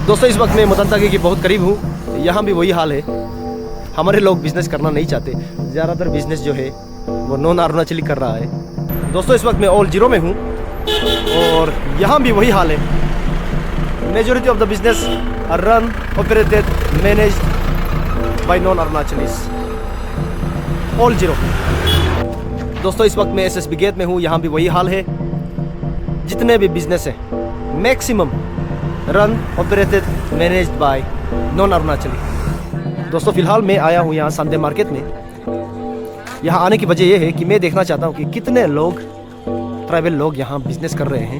दोस्तों इस वक्त मैं मुतंताकी के बहुत करीब हूँ। यहाँ भी वही हाल है, हमारे लोग बिज़नेस करना नहीं चाहते। ज़्यादातर बिज़नेस जो है वो नॉन अरुणाचली कर रहा है। दोस्तों इस वक्त मैं ऑल जीरो में हूँ और यहाँ भी वही हाल है। Majority of the business are run, operated, managed by non Arunachalis. All zero. दोस्तों इस वक्त मैं एसएसबी गेट में हूँ, यहाँ भी वही हाल है। जितने भी बिजनेस हैं maximum run, operated, managed by non Arunachali. दोस्तों फिलहाल मैं आया हूँ यहाँ संडे मार्केट में। यहाँ आने की वजह यह है कि मैं देखना चाहता हूँ कि कितने लोग, ट्राइबल लोग यहाँ बिजनेस कर रहे हैं।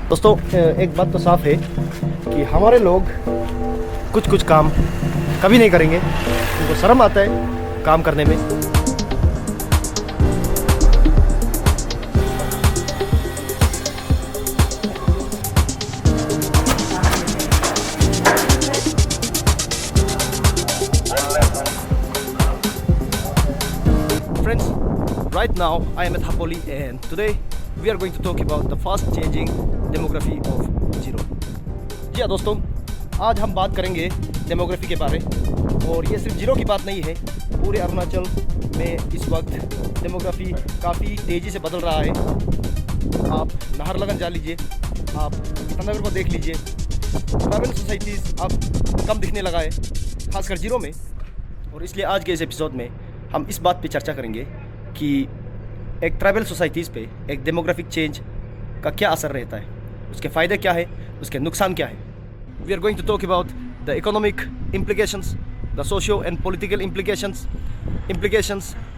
दोस्तों एक बात तो साफ है कि हमारे लोग कुछ कुछ काम कभी नहीं करेंगे, उनको शर्म आता है काम करने में। Friends, right now I am at Hapoli and today we are going to talk about the fast changing demography of Ziro। जी हाँ दोस्तों, आज हम बात करेंगे डेमोग्राफी के बारे। और ये सिर्फ जीरो की बात नहीं है, पूरे अरुणाचल में इस वक्त डेमोग्राफी काफ़ी तेज़ी से बदल रहा है। आप नाहरलगन जा लीजिए, आप ईटानगर को देख लीजिए, ट्राइबल सोसाइटीज़ अब कम दिखने लगा है, खासकर जीरो में। और इसलिए आज के इस एपिसोड में हम इस बात पे चर्चा करेंगे कि एक ट्राइबल सोसाइटीज़ पे एक डेमोग्राफिक चेंज का क्या असर रहता है, उसके फ़ायदे क्या है, उसके नुकसान क्या है। We are going to talk about the economic implications, the socio and political implications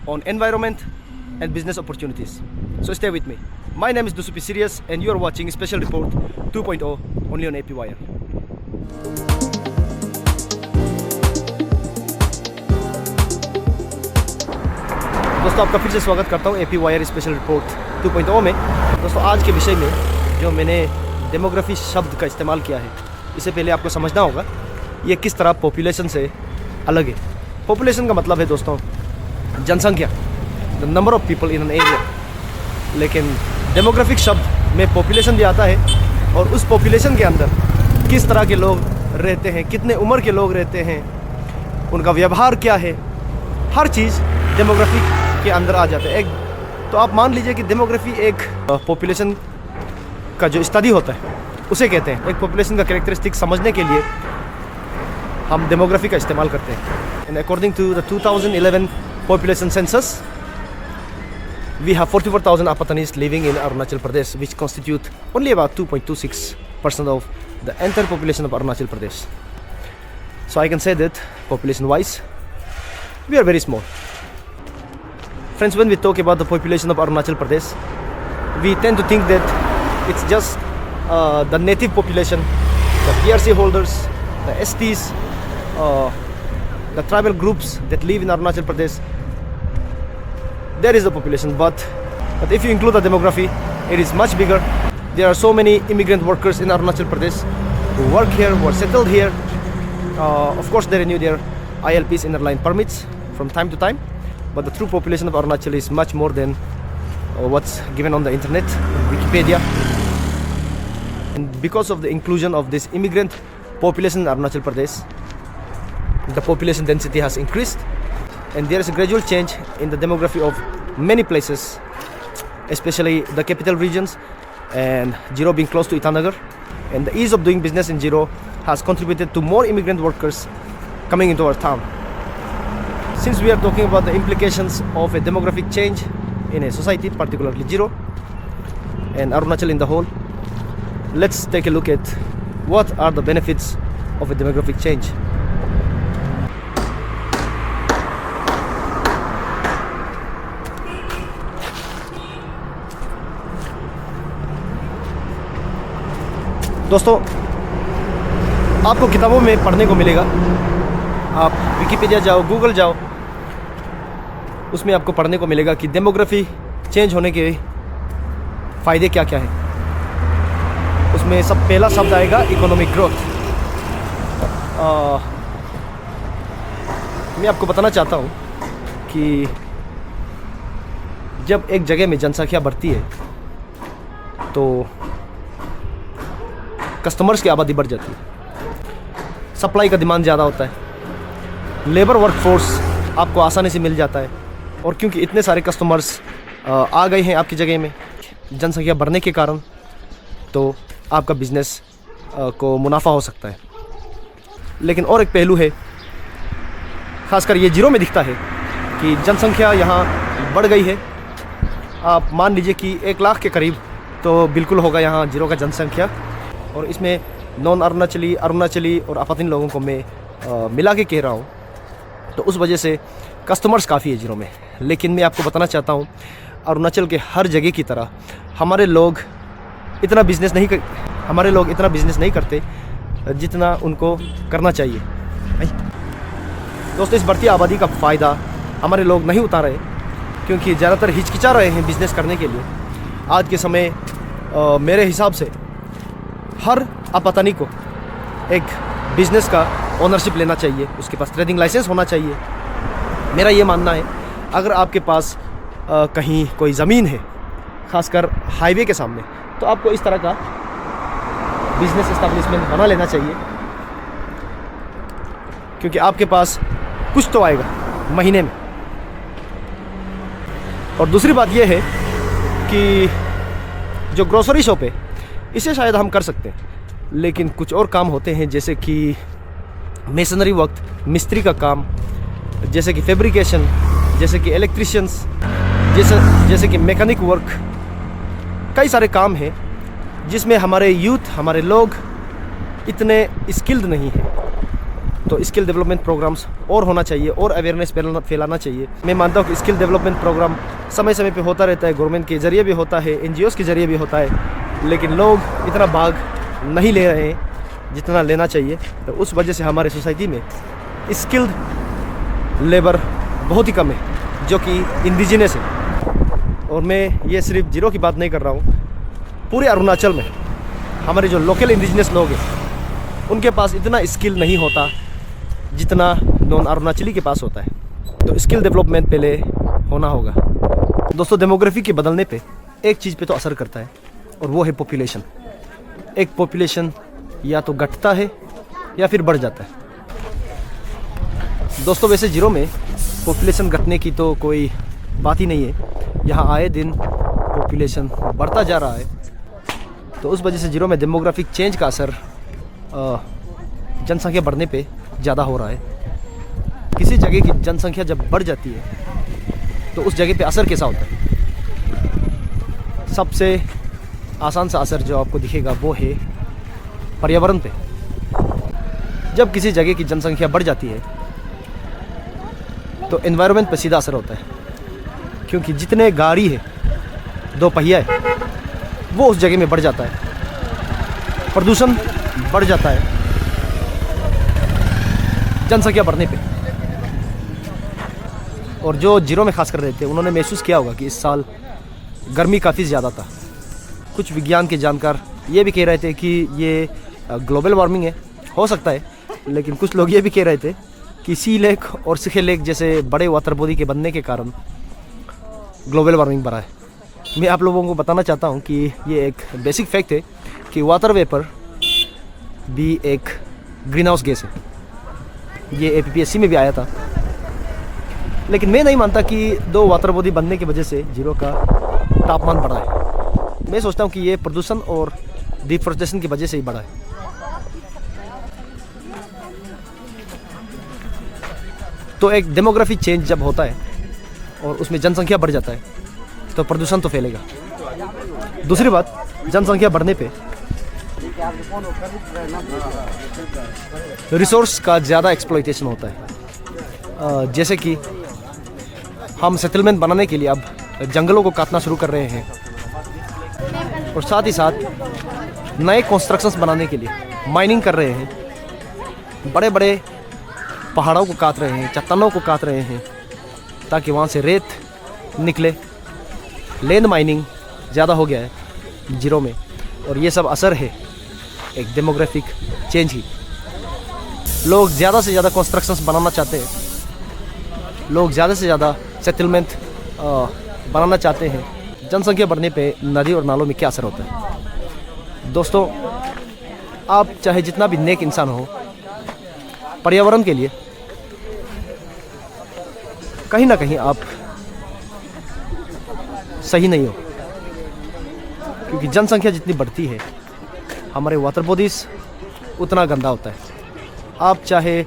on environment and business opportunities. So stay with me. My name is Dusupi Sirius and you are watching Special Report 2.0 only on APYR. दोस्तों आपका फिर से स्वागत करता हूँ APYR special report 2.0 में। दोस्तों आज के विषय में जो मैंने डेमोग्राफी शब्द का इस्तेमाल किया है, इससे पहले आपको समझना होगा ये किस तरह पॉपुलेशन से अलग है। पॉपुलेशन का मतलब है दोस्तों जनसंख्या, the number of people in an area. लेकिन डेमोग्राफिक शब्द में पॉपुलेशन भी आता है और उस पॉपुलेशन के अंदर किस तरह के लोग रहते हैं, कितने उम्र के लोग रहते हैं, उनका व्यवहार क्या है, हर चीज़ डेमोग्राफी के अंदर आ जाता है। एक तो आप मान लीजिए कि डेमोग्राफी एक पॉपुलेशन का जो स्टडी होता है उसे कहते हैं। एक पॉपुलेशन का कैरेक्टरिस्टिक समझने के लिए हम डेमोग्राफी का इस्तेमाल करते हैं। And according to the 2011 population census we have 44,000 Apatanis living in Arunachal Pradesh, which constitute only about 2.26% of the entire population of Arunachal Pradesh. So I can say that population wise we are very small. Friends, when we talk about the population of Arunachal Pradesh, we tend to think that it's just the native population, the PRC holders, the STs, the tribal groups that live in Arunachal Pradesh. There is the population, but if you include the demography, it is much bigger. There are so many immigrant workers in Arunachal Pradesh who work here, who are settled here. Of course, they renew their ILPs, inner line permits, from time to time. But the true population of Arunachal is much more than what's given on the internet, Wikipedia. And because of the inclusion of this immigrant population in Arunachal Pradesh, the population density has increased and there is a gradual change in the demography of many places, especially the capital regions and Ziro being close to Itanagar. And the ease of doing business in Ziro has contributed to more immigrant workers coming into our town. Since we are talking about the implications of a demographic change in a society, particularly Ziro and Arunachal in the whole, let's take a look at what are the benefits of a demographic change. दोस्तों आपको किताबों में पढ़ने को मिलेगा, आप Wikipedia जाओ, Google जाओ, उसमें आपको पढ़ने को मिलेगा कि डेमोग्राफी चेंज होने के फ़ायदे क्या क्या हैं। उसमें सब पहला शब्द आएगा इकोनॉमिक ग्रोथ। मैं आपको बताना चाहता हूँ कि जब एक जगह में जनसंख्या बढ़ती है तो कस्टमर्स की आबादी बढ़ जाती है, सप्लाई का डिमांड ज़्यादा होता है, लेबर वर्कफोर्स आपको आसानी से मिल जाता है। और क्योंकि इतने सारे कस्टमर्स आ गए हैं आपकी जगह में जनसंख्या बढ़ने के कारण, तो आपका बिज़नेस को मुनाफा हो सकता है। लेकिन और एक पहलू है, ख़ासकर ये जीरो में दिखता है कि जनसंख्या यहाँ बढ़ गई है। आप मान लीजिए कि 1 लाख के करीब तो बिल्कुल होगा यहाँ जीरो का जनसंख्या, और इसमें नॉन अरुणाचली और आपातनी लोगों को मैं मिला के कह रहा हूँ। तो उस वजह से कस्टमर्स काफ़ी है जीरो में। लेकिन मैं आपको बताना चाहता हूँ, अरुणाचल के हर जगह की तरह हमारे लोग इतना बिज़नेस नहीं करते जितना उनको करना चाहिए। दोस्तों, इस बढ़ती आबादी का फ़ायदा हमारे लोग नहीं उठा रहे, क्योंकि ज़्यादातर हिचकिचा रहे हैं बिज़नेस करने के लिए। आज के समय मेरे हिसाब से हर आपातनी को एक बिज़नेस का ओनरशिप लेना चाहिए, उसके पास ट्रेडिंग लाइसेंस होना चाहिए। मेरा ये मानना है, अगर आपके पास कहीं कोई ज़मीन है, ख़ासकर हाईवे के सामने, तो आपको इस तरह का बिज़नेस एस्टेब्लिशमेंट बना लेना चाहिए, क्योंकि आपके पास कुछ तो आएगा महीने में। और दूसरी बात यह है कि जो ग्रोसरी शॉप है, इसे शायद हम कर सकते हैं, लेकिन कुछ और काम होते हैं, जैसे कि मेसनरी वर्क, मिस्त्री का काम, जैसे कि फैब्रिकेशन, जैसे कि इलेक्ट्रिशियंस, जैसे कि मैकेनिक वर्क। कई सारे काम हैं जिसमें हमारे यूथ, हमारे लोग इतने स्किल्ड नहीं हैं। तो स्किल डेवलपमेंट प्रोग्राम्स और होना चाहिए, और अवेयरनेस फैलाना चाहिए। मैं मानता हूँ कि स्किल डेवलपमेंट प्रोग्राम समय समय पे होता रहता है, गवर्नमेंट के ज़रिए भी होता है, NGOs के ज़रिए भी होता है, लेकिन लोग इतना भाग नहीं ले रहे हैं जितना लेना चाहिए। तो उस वजह से हमारे सोसाइटी में स्किल्ड लेबर बहुत ही कम है, जो कि इंडिजिनस है। और मैं ये सिर्फ जीरो की बात नहीं कर रहा हूँ, पूरे अरुणाचल में हमारे जो लोकल इंडिजिनस लोग हैं, उनके पास इतना स्किल नहीं होता जितना नॉन अरुणाचली के पास होता है। तो स्किल डेवलपमेंट पहले होना होगा। दोस्तों, डेमोग्राफी के बदलने पे एक चीज़ पे तो असर करता है, और वो है पॉपुलेशन। एक पॉपुलेशन या तो घटता है या फिर बढ़ जाता है। दोस्तों, वैसे जीरो में पॉपुलेशन घटने की तो कोई बात ही नहीं है। यहाँ आए दिन पॉपुलेशन बढ़ता जा रहा है, तो उस वजह से जीरो में डेमोग्राफिक चेंज का असर जनसंख्या बढ़ने पे ज़्यादा हो रहा है। किसी जगह की जनसंख्या जब बढ़ जाती है तो उस जगह पे असर कैसा होता है? सबसे आसान सा असर जो आपको दिखेगा वो है पर्यावरण पे। जब किसी जगह की जनसंख्या बढ़ जाती है तो एनवायरनमेंट पे सीधा असर होता है, क्योंकि जितने गाड़ी है, 2 पहिया है, वो उस जगह में बढ़ जाता है, प्रदूषण बढ़ जाता है जनसंख्या बढ़ने पे। और जो जीरो में खास कर रहे थे, उन्होंने महसूस किया होगा कि इस साल गर्मी काफ़ी ज़्यादा था। कुछ विज्ञान के जानकार ये भी कह रहे थे कि ये ग्लोबल वार्मिंग है, हो सकता है, लेकिन कुछ लोग ये भी कह रहे थे कि सी लेक और सिखे लेक जैसे बड़े वाटर बॉडी के बनने के कारण ग्लोबल वार्मिंग बढ़ा है। मैं आप लोगों को बताना चाहता हूँ कि ये एक बेसिक फैक्ट है कि वाटर वेपर भी एक ग्रीन हाउस गैस है। ये APPSC में भी आया था, लेकिन मैं नहीं मानता कि 2 वाटर बॉडी बनने की वजह से जीरो का तापमान बढ़ा है। मैं सोचता हूँ कि ये प्रदूषण और डिफॉरेस्टेशन की वजह से ही बढ़ा है। तो एक डेमोग्राफी चेंज जब होता है और उसमें जनसंख्या बढ़ जाता है तो प्रदूषण तो फैलेगा। दूसरी बात, जनसंख्या बढ़ने पे रिसोर्स का ज़्यादा एक्सप्लॉइटेशन होता है। जैसे कि हम सेटलमेंट बनाने के लिए अब जंगलों को काटना शुरू कर रहे हैं, और साथ ही साथ नए कंस्ट्रक्शंस बनाने के लिए माइनिंग कर रहे हैं। बड़े बड़े पहाड़ों को काट रहे हैं, चट्टानों को काट रहे हैं, ताकि वहाँ से रेत निकले। लैंड माइनिंग ज़्यादा हो गया है जीरो में, और ये सब असर है एक डेमोग्राफिक चेंज ही। लोग ज़्यादा से ज़्यादा कंस्ट्रक्शंस बनाना चाहते हैं, लोग ज़्यादा से ज़्यादा सेटलमेंट बनाना चाहते हैं, जनसंख्या बढ़ने पे नदी और नालों में क्या असर होता है। दोस्तों, आप चाहे जितना भी नेक इंसान हो, पर्यावरण के लिए कहीं ना कहीं आप सही नहीं हो, क्योंकि जनसंख्या जितनी बढ़ती है हमारे वाटर बॉडीज़ उतना गंदा होता है। आप चाहे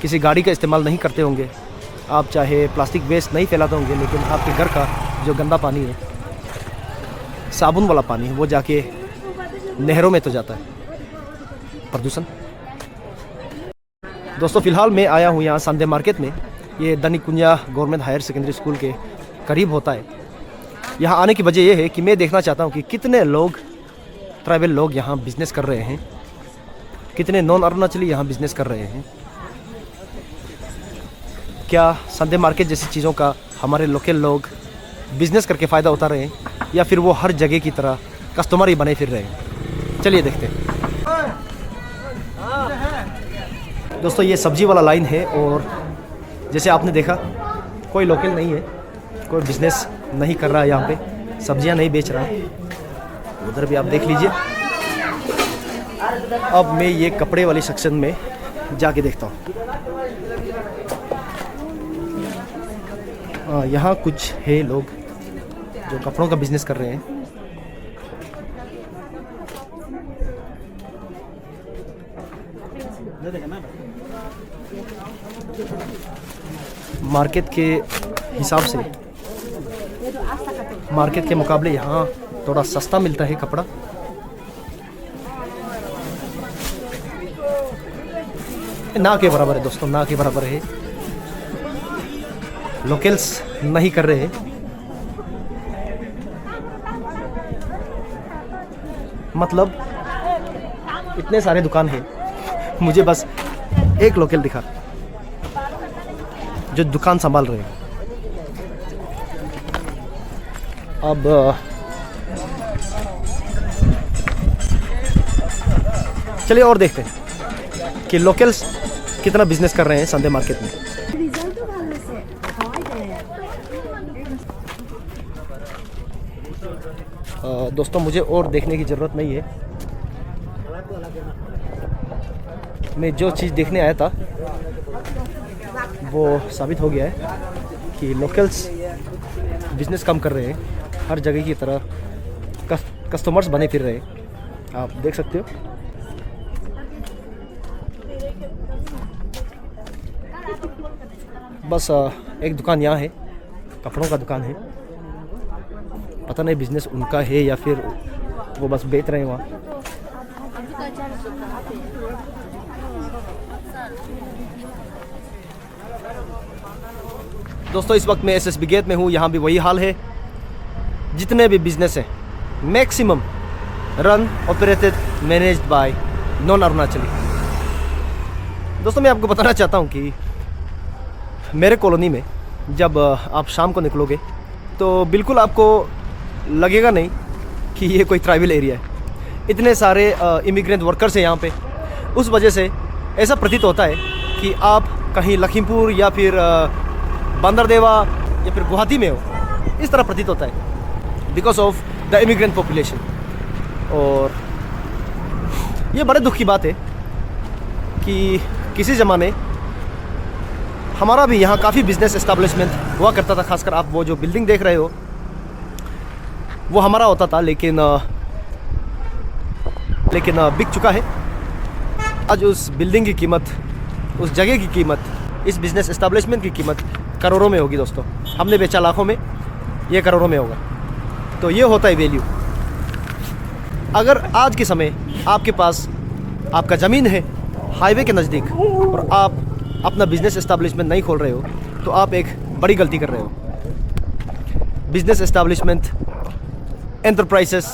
किसी गाड़ी का इस्तेमाल नहीं करते होंगे, आप चाहे प्लास्टिक वेस्ट नहीं फैलाते होंगे, लेकिन आपके घर का जो गंदा पानी है, साबुन वाला पानी है, वो जाके नहरों में तो जाता है, प्रदूषण। दोस्तों, फ़िलहाल मैं आया हूँ यहाँ संडे मार्केट में। ये दनिकुंजा गवर्नमेंट हायर सेकेंडरी स्कूल के करीब होता है। यहाँ आने की वजह यह है कि मैं देखना चाहता हूँ कि कितने लोग, ट्राइबल लोग यहाँ बिज़नेस कर रहे हैं, कितने नॉन अरुणाचली यहाँ बिज़नेस कर रहे हैं। क्या संडे मार्केट जैसी चीज़ों का हमारे लोकल लोग बिज़नेस करके फ़ायदा उठा रहे हैं, या फिर वो हर जगह की तरह कस्टमर ही बने फिर रहे हैं। चलिए देखते हैं। दोस्तों, ये सब्जी वाला लाइन है और जैसे आपने देखा कोई लोकल नहीं है, कोई बिज़नेस नहीं कर रहा है, यहाँ पे सब्जियाँ नहीं बेच रहा। उधर भी आप देख लीजिए। अब मैं ये कपड़े वाली सेक्शन में जाके देखता हूँ। यहाँ कुछ है लोग जो कपड़ों का बिज़नेस कर रहे हैं। मार्केट के हिसाब से, मार्केट के मुकाबले यहाँ थोड़ा सस्ता मिलता है कपड़ा। ना के बराबर है दोस्तों, ना के बराबर है। लोकल्स नहीं कर रहे हैं। मतलब इतने सारे दुकान हैं, मुझे बस एक लोकल दिखा जो दुकान संभाल रहे हैं। अब चलिए और देखते हैं कि लोकल्स कितना बिजनेस कर रहे हैं संडे मार्केट में। दोस्तों, मुझे और देखने की ज़रूरत नहीं है। मैं जो चीज़ देखने आया था वो साबित हो गया है कि लोकल्स बिजनेस कम कर रहे हैं, हर जगह की तरह कस्टमर्स बने फिर रहे हैं। आप देख सकते हो। बस एक दुकान यहाँ है, कपड़ों का दुकान है। पता नहीं बिजनेस उनका है या फिर वो बस बेच रहे हैं वहाँ। दोस्तों, इस वक्त मैं एसएसबी गेट में हूँ। यहाँ भी वही हाल है। जितने भी बिजनेस हैं maximum run, operated, managed by non Arunachali. दोस्तों, मैं आपको बताना चाहता हूँ कि मेरे कॉलोनी में जब आप शाम को निकलोगे तो बिल्कुल आपको लगेगा नहीं कि ये कोई ट्राइबल एरिया है। इतने सारे इमिग्रेंट वर्कर्स हैं यहाँ पे। उस वजह से ऐसा प्रतीत होता है कि आप कहीं लखीमपुर या फिर बंदरदेवा या फिर गुवाहाटी में हो, इस तरह प्रतीत होता है because of the immigrant population. और ये बड़े दुख की बात है कि किसी ज़माने हमारा भी यहाँ काफ़ी बिजनेस एस्टेब्लिशमेंट हुआ करता था। खासकर आप वो जो बिल्डिंग देख रहे हो वो हमारा होता था, लेकिन बिक चुका है। आज उस बिल्डिंग की कीमत, उस जगह की कीमत, इस बिजनेस एस्टेब्लिशमेंट की कीमत करोड़ों में होगी दोस्तों। हमने बेचा लाखों में, ये करोड़ों में होगा। तो ये होता है वैल्यू। अगर आज के समय आपके पास आपका ज़मीन है हाईवे के नज़दीक और आप अपना बिजनेस एस्टेब्लिशमेंट नहीं खोल रहे हो तो आप एक बड़ी गलती कर रहे हो। बिजनेस एस्टेब्लिशमेंट, एंटरप्राइजेस,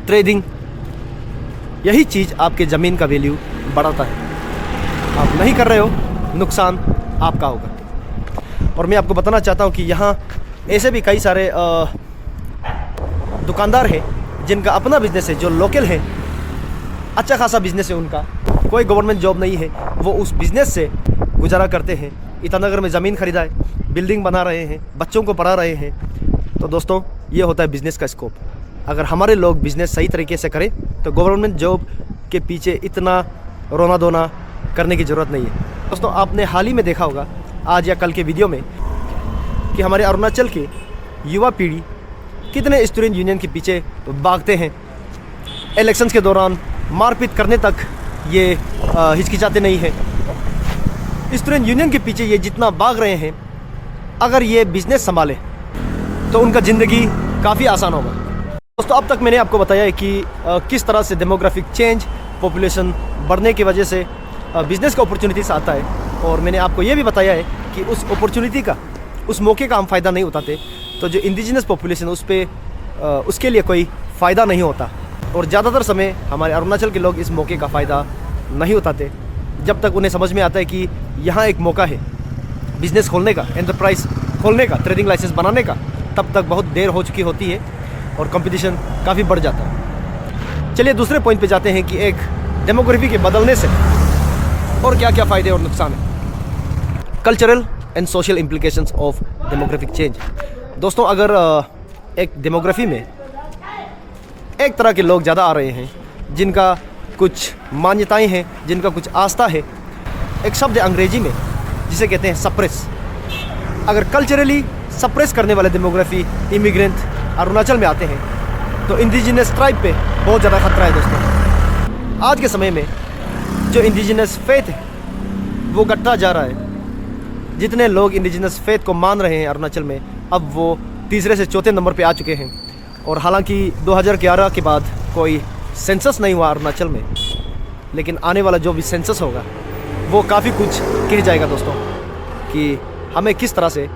ट्रेडिंग, यही चीज़ आपके ज़मीन का वैल्यू बढ़ाता है। आप नहीं कर रहे हो, नुकसान आपका होगा। और मैं आपको बताना चाहता हूँ कि यहाँ ऐसे भी कई सारे दुकानदार हैं जिनका अपना बिजनेस है, जो लोकल है, अच्छा खासा बिजनेस है उनका, कोई गवर्नमेंट जॉब नहीं है, वो उस बिज़नेस से गुजारा करते हैं। ईटानगर में ज़मीन खरीदा है, बिल्डिंग बना रहे हैं, बच्चों को पढ़ा रहे हैं। तो दोस्तों, ये होता है बिज़नेस का स्कोप। अगर हमारे लोग बिज़नेस सही तरीके से करें तो गवर्नमेंट जॉब के पीछे इतना रोना धोना करने की ज़रूरत नहीं है। दोस्तों, आपने हाल ही में देखा होगा आज या कल के वीडियो में कि हमारे अरुणाचल के युवा पीढ़ी कितने स्टूडेंट यूनियन के पीछे भागते हैं। इलेक्शंस के दौरान मारपीट करने तक ये हिचकिचाते नहीं हैं। स्टूडेंट यूनियन के पीछे ये जितना भाग रहे हैं, अगर ये बिज़नेस संभाले तो उनका ज़िंदगी काफ़ी आसान होगा। दोस्तों, अब तक मैंने आपको बताया है कि किस तरह से डेमोग्राफिक चेंज, पॉपुलेशन बढ़ने की वजह से बिज़नेस का अपॉर्चुनिटीज़ आता है। और मैंने आपको ये भी बताया है कि उस अपॉर्चुनिटी का, उस मौके का हम फ़ायदा नहीं उठाते तो जो इंडिजिनस पॉपुलेशन उसके लिए कोई फ़ायदा नहीं होता। और ज़्यादातर समय हमारे अरुणाचल के लोग इस मौके का फ़ायदा नहीं उठाते जब तक उन्हें समझ में आता है कि यहाँ एक मौका है बिज़नेस खोलने का, एंटरप्राइज खोलने का, ट्रेडिंग लाइसेंस बनाने का। तब तक बहुत देर हो चुकी होती है और कंपटीशन काफ़ी बढ़ जाता है। चलिए दूसरे पॉइंट पे जाते हैं कि एक डेमोग्राफी के बदलने से और क्या क्या फ़ायदे और नुकसान हैं। Cultural and social implications of demographic change. दोस्तों, अगर एक डेमोग्राफी में एक तरह के लोग ज़्यादा आ रहे हैं, जिनका कुछ मान्यताएं हैं, जिनका कुछ आस्था है, एक शब्द है अंग्रेजी में जिसे कहते हैं सप्रेस। अगर कल्चरली सप्रेस करने वाले डेमोग्राफी इमिग्रेंट अरुणाचल में आते हैं तो इंडिजिनस ट्राइब पे बहुत ज़्यादा खतरा है। दोस्तों, आज के समय में जो इंडिजिनस फेथ है वो घटता जा रहा है। जितने लोग इंडिजिनस फेथ को मान रहे हैं अरुणाचल में, अब वो तीसरे से चौथे नंबर पे आ चुके हैं। और हालांकि 2011 के बाद कोई सेंसस नहीं हुआ अरुणाचल में, लेकिन आने वाला जो भी सेंसस होगा वो काफ़ी कुछ कह जाएगा दोस्तों कि हमें किस तरह से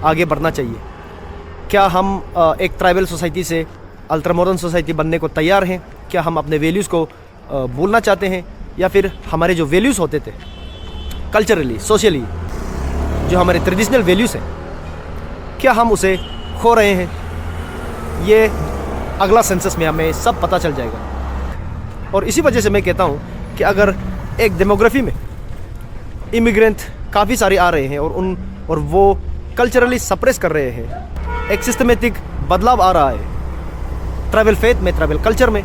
आगे बढ़ना चाहिए। क्या हम एक ट्राइबल सोसाइटी से अल्ट्रा मॉडर्न सोसाइटी बनने को तैयार हैं? क्या हम अपने वैल्यूज़ को भूलना चाहते हैं, या फिर हमारे जो वैल्यूज़ होते थे कल्चरली, सोशली, जो हमारे ट्रेडिशनल वैल्यूज़ हैं, क्या हम उसे खो रहे हैं? ये अगला सेंसस में हमें सब पता चल जाएगा। और इसी वजह से मैं कहता हूँ कि अगर एक डेमोग्राफी में इमिग्रेंट काफ़ी सारे आ रहे हैं और वो कल्चरली सप्रेस कर रहे हैं, एक सिस्टमेटिक बदलाव आ रहा है ट्राइबल फेथ में, ट्राइबल कल्चर में,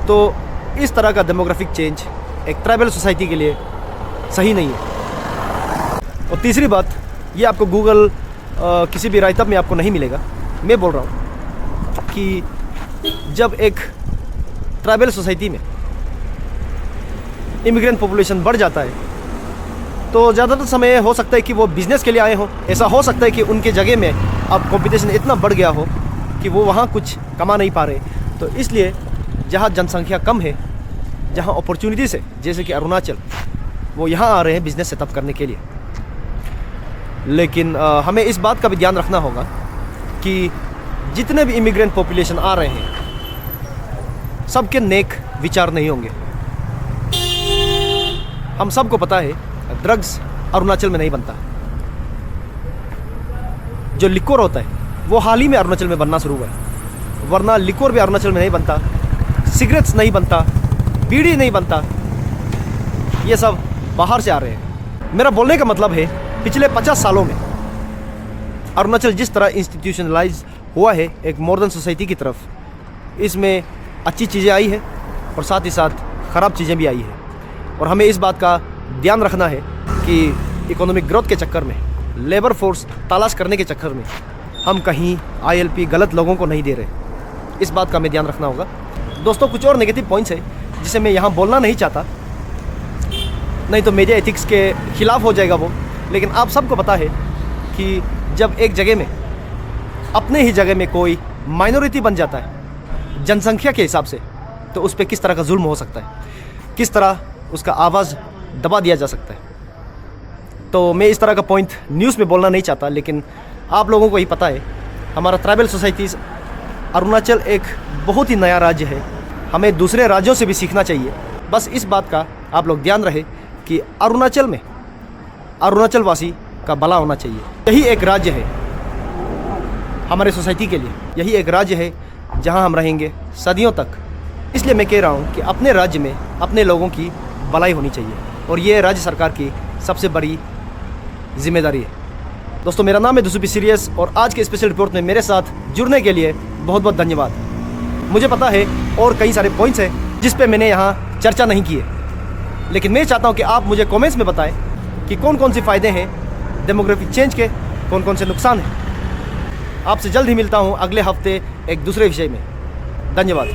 तो इस तरह का डेमोग्राफिक चेंज एक ट्राइबल सोसाइटी के लिए सही नहीं है। और तीसरी बात, ये आपको गूगल किसी भी राइटअप में आपको नहीं मिलेगा। मैं बोल रहा हूँ कि जब एक ट्राइबल सोसाइटी में इमिग्रेंट पॉपुलेशन बढ़ जाता है तो ज़्यादातर समय हो सकता है कि वो बिज़नेस के लिए आए हों। ऐसा हो सकता है कि उनके जगह में अब कंपटीशन इतना बढ़ गया हो कि वो वहाँ कुछ कमा नहीं पा रहे। तो इसलिए जहाँ जनसंख्या कम है, जहाँ अपॉर्चुनिटीज़ है, जैसे कि अरुणाचल, वो यहाँ आ रहे हैं बिज़नेस सेटअप करने के लिए। लेकिन हमें इस बात का भी ध्यान रखना होगा कि जितने भी इमिग्रेंट पॉपुलेशन आ रहे हैं, सबके नेक विचार नहीं होंगे। हम सबको पता है ड्रग्स अरुणाचल में नहीं बनता। जो लिक्वर होता है वो हाल ही में अरुणाचल में बनना शुरू हुआ है, वरना लिक्वर भी अरुणाचल में नहीं बनता, सिगरेट्स नहीं बनता, बीड़ी नहीं बनता, ये सब बाहर से आ रहे हैं। मेरा बोलने का मतलब है पिछले 50 सालों में अरुणाचल जिस तरह इंस्टीट्यूशनलाइज हुआ है एक मॉडर्न सोसाइटी की तरफ, इसमें अच्छी चीज़ें आई है और साथ ही साथ ख़राब चीज़ें भी आई है। और हमें इस बात का ध्यान रखना है कि इकोनॉमिक ग्रोथ के चक्कर में, लेबर फोर्स तलाश करने के चक्कर में हम कहीं ILP गलत लोगों को नहीं दे रहे। इस बात का हमें ध्यान रखना होगा। दोस्तों, कुछ और नेगेटिव पॉइंट्स है जिसे मैं यहाँ बोलना नहीं चाहता, नहीं तो मीडिया एथिक्स के खिलाफ हो जाएगा वो। लेकिन आप सबको पता है कि जब एक जगह में, अपने ही जगह में कोई माइनॉरिटी बन जाता है जनसंख्या के हिसाब से, तो उस पर किस तरह का जुल्म हो सकता है, किस तरह उसका आवाज़ दबा दिया जा सकता है। तो मैं इस तरह का पॉइंट न्यूज़ में बोलना नहीं चाहता, लेकिन आप लोगों को ही पता है हमारा ट्राइबल सोसाइटीज़, अरुणाचल एक बहुत ही नया राज्य है, हमें दूसरे राज्यों से भी सीखना चाहिए। बस इस बात का आप लोग ध्यान रहे कि अरुणाचल में अरुणाचल वासी का भला होना चाहिए। यही एक राज्य है हमारे सोसाइटी के लिए, यही एक राज्य है जहां हम रहेंगे सदियों तक। इसलिए मैं कह रहा हूं कि अपने राज्य में अपने लोगों की भलाई होनी चाहिए, और ये राज्य सरकार की सबसे बड़ी जिम्मेदारी है। दोस्तों मेरा नाम है दुसुपी सीरियस और आज के स्पेशल रिपोर्ट में मेरे साथ जुड़ने के लिए बहुत बहुत धन्यवाद। मुझे पता है और कई सारे पॉइंट्स हैं जिस पे मैंने यहाँ चर्चा नहीं की है, लेकिन मैं चाहता हूँ कि आप मुझे कमेंट्स में बताएं कि कौन कौन से फ़ायदे हैं डेमोग्राफी चेंज के, कौन कौन से नुकसान हैं। आपसे जल्द ही मिलता हूँ अगले हफ्ते एक दूसरे विषय में। धन्यवाद।